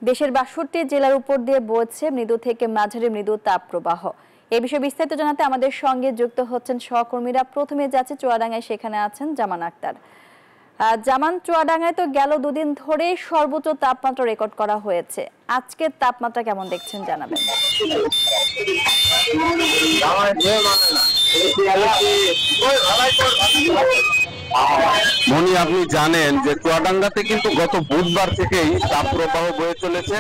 দেশের ৬২ জেলার উপর দিয়ে বইছে মৃদু থেকে মাঝারি মৃদু তাপপ্রবাহ। এই বিষয়ে বিস্তারিত জানাতে আমাদের সঙ্গে যুক্ত হচ্ছেন সহকর্মীরা। প্রথমে যাচ্ছে চুয়াডাঙ্গায়, সেখানে আছেন জামান আক্তার। জামান, চুয়াডাঙ্গায় তো গেল দুদিন ধরেই সর্বোচ্চ তাপমাত্রা রেকর্ড করা হয়েছে। আজকের তাপমাত্রা কেমন দেখছেন জানাবেন। মনি, আপনি জানেন যে চুয়াডাঙ্গাতে কিন্তু গত বুধবার থেকেই তাপপ্রবাহ বয়ে চলেছে।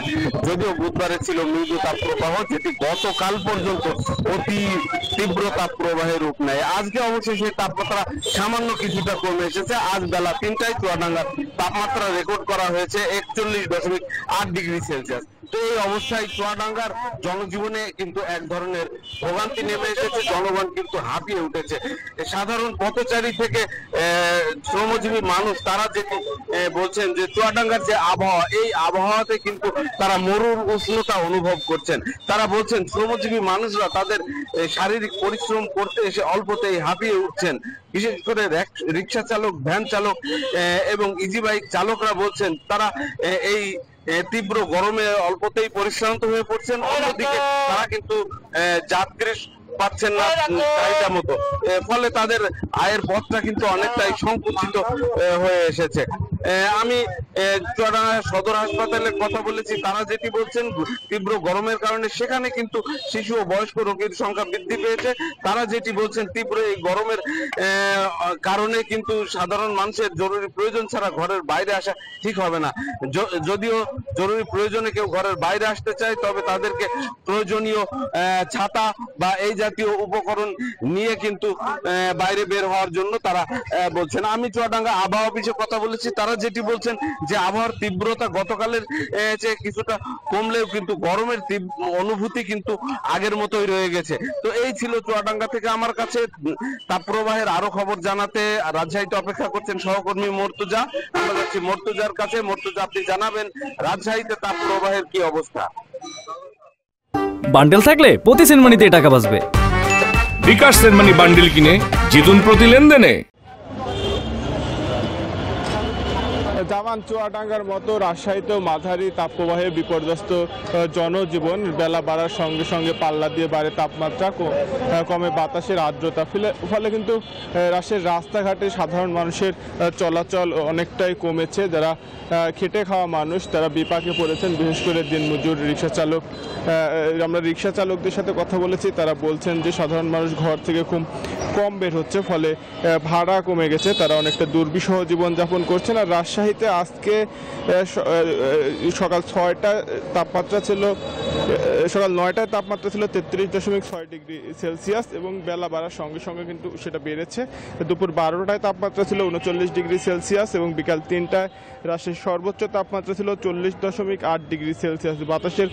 যদিও বুধবারে ছিল মৃদু তাপপ্রবাহ, যেটি গতকাল পর্যন্ত অতি তীব্র তাপপ্রবাহের রূপ নেয়। আজকে অবশ্যই সেই তাপমাত্রা সামান্য কিছুটা কমে এসেছে। আজ বেলা ৩টায় চুয়াডাঙ্গার তাপমাত্রা রেকর্ড করা হয়েছে ৪১.৮ ডিগ্রি সেলসিয়াস। তো এই অবস্থায় চুয়াডাঙ্গার জনজীবনে কিন্তু এক ধরনের ভোগান্তি নেমে এসেছে। জনগণ কিন্তু হাঁপিয়ে উঠেছে। সাধারণ পথচারী থেকে শ্রমজীবী মানুষ তারা যেটি বলছেন যে চুয়াডাঙ্গার যে আবহাওয়া, এই আবহাওয়াতে কিন্তু তারা মরুর উষ্ণতা অনুভব করছেন। তারা বলছেন শ্রমজীবী মানুষরা তাদের শারীরিক পরিশ্রম করতে এসে অল্পতেই হাঁপিয়ে উঠছেন। বিশেষ করে রিক্সা চালক, ভ্যান চালক এবং ইজি বাইক চালকরা বলছেন তারা এই তীব্র গরমে অল্পতেই পরিশ্রান্ত হয়ে পড়ছেন। অন্যদিকে তারা কিন্তু যাত্রী পাচ্ছেন না চাহিদা মতো, ফলে তাদের আয়ের পথটা কিন্তু অনেকটাই সংকুচিত হয়ে এসেছে। আমি চুয়াডাঙ্গা সদর হাসপাতালের কথা বলেছি, তারা যেটি বলছেন তীব্র গরমের কারণে সেখানে কিন্তু শিশু ও বয়স্ক রোগীর সংখ্যা বৃদ্ধি পেয়েছে। তারা যেটি বলছেন তীব্র এই গরমের কারণে কিন্তু সাধারণ মানুষের জরুরি প্রয়োজন ছাড়া ঘরের বাইরে আসা ঠিক হবে না। যদিও জরুরি প্রয়োজনে কেউ ঘরের বাইরে আসতে চায়, তবে তাদেরকে প্রয়োজনীয় ছাতা বা এই জাতীয় উপকরণ নিয়ে কিন্তু বাইরে বের হওয়ার জন্য তারা বলছেন। আমি চুয়াডাঙ্গা আবহাওয়া অফিসে কথা বলেছি, তারা যেটি বলছেন যে আবহাওয়ার তীব্রতা গতকালের চেয়ে কিছুটা কমলেও কিন্তু গরমের অনুভূতি কিন্তু আগের মতোই রয়ে গেছে। তো এই ছিল চুয়াডাঙ্গা থেকে আমার কাছে তাপপ্রবাহের আরো খবর জানাতে রাজশাহীতে অপেক্ষা করছেন সহকর্মী মর্তুজা। আমরা যাচ্ছি মর্তুজার কাছে। মর্তুজা, আপনি জানাবেন রাজশাহীতে তাপপ্রবাহের কি অবস্থা? বান্ডেল থাকলে প্রতি সেনমানিতে টাকা বাঁচবে। বিকাশ সেনমানি বান্ডেল কিনে জিতুন প্রতি লেনদেনে। জামান, চুয়াডাঙ্গার মতো রাজশাহীতেও মাঝারি তাপপ্রবাহে বিপর্যস্ত জনজীবন। বেলা বাড়ার সঙ্গে সঙ্গে পাল্লা দিয়ে বাড়ে তাপমাত্রা, কমে বাতাসের আর্দ্রতা, ফলে কিন্তু রাজশাহীর রাস্তাঘাটে সাধারণ মানুষের চলাচল অনেকটাই কমেছে। যারা খেটে খাওয়া মানুষ তারা বিপাকে পড়েছেন, বিশেষ করে দিনমজুর রিক্সা চালক। আমরা রিক্সা চালকদের সাথে কথা বলেছি, তারা বলছেন যে সাধারণ মানুষ ঘর থেকে খুব কম বের হচ্ছে, ফলে ভাড়া কমে গেছে, তারা অনেকটা দুর্বিষহ জীবনযাপন করছেন। আর রাজশাহীতে আজকে সকাল 6টায় তাপমাত্রা ছিল, সকাল 9টায় তাপমাত্রা ছিল 33.6 ডিগ্রি সেলসিয়াস এবং বেলা বাড়ার সঙ্গে সঙ্গে কিন্তু সেটা বেড়েছে। দুপুর 12টায় তাপমাত্রা ছিল 39 ডিগ্রি সেলসিয়াস এবং বিকাল 3টায় রাজশাহীর সর্বোচ্চ তাপমাত্রা ছিল 40.8 ডিগ্রি সেলসিয়াস। বাতাসের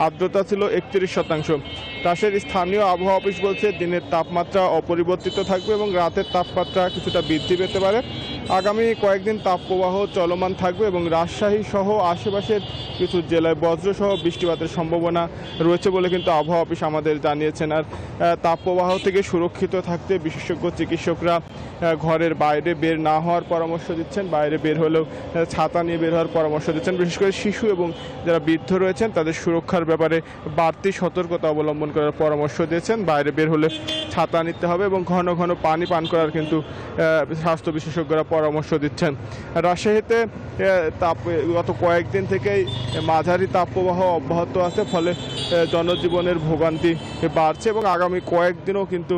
আর্দ্রতা ছিল 31%। রাজশাহীর স্থানীয় আবহাওয়া অফিস বলছে দিনের তাপমাত্রা অপরিবর্তিত থাকবে এবং রাতের তাপমাত্রা কিছুটা বৃদ্ধি পেতে পারে। আগামী কয়েকদিন তাপপ্রবাহ চলমান থাকবে এবং রাজশাহী সহ আশেপাশের কিছু জেলায় বজ্রসহ বৃষ্টিপাতের সম্ভাবনা রয়েছে বলে কিন্তু আবহাওয়া অফিস আমাদের জানিয়েছেন। আর তাপপ্রবাহ থেকে সুরক্ষিত থাকতে বিশেষজ্ঞ চিকিৎসকরা ঘরের বাইরে বের না হওয়ার পরামর্শ দিচ্ছেন। বাইরে বের হলেও ছাতা নিয়ে বের হওয়ার পরামর্শ দিচ্ছেন। বিশেষ করে শিশু এবং যারা বৃদ্ধ রয়েছেন তাদের সুরক্ষার ব্যাপারে বাড়তি সতর্কতা অবলম্বন করার পরামর্শ দিয়েছেন। বাইরে বের হলে ছাতা নিতে হবে এবং ঘন ঘন পানি পান করার কিন্তু স্বাস্থ্য বিশেষজ্ঞরা পরামর্শ দিচ্ছেন। রাজশাহীতে গত কয়েকদিন থেকেই মাঝারি তাপপ্রবাহ অব্যাহত আছে, ফলে জনজীবনের ভোগান্তি বাড়ছে এবং আগামী কয়েকদিনও কিন্তু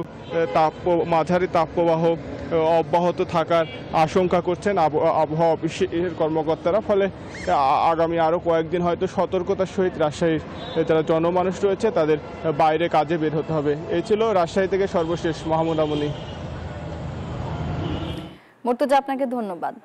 মাঝারি তাপপ্রবাহ অব্যাহত থাকার আশঙ্কা করছেন আবহাওয়া অফিসের কর্মকর্তারা। ফলে আগামী আরও কয়েকদিন হয়তো সতর্কতার সহিত রাজশাহীর যারা জনমানুষ রয়েছে তাদের বাইরে কাজে বের হতে হবে। এই ছিল রাজশাহী থেকে সর্বশেষ। মাহমুদ আমনি। মর্তুজা, আপনাকে ধন্যবাদ।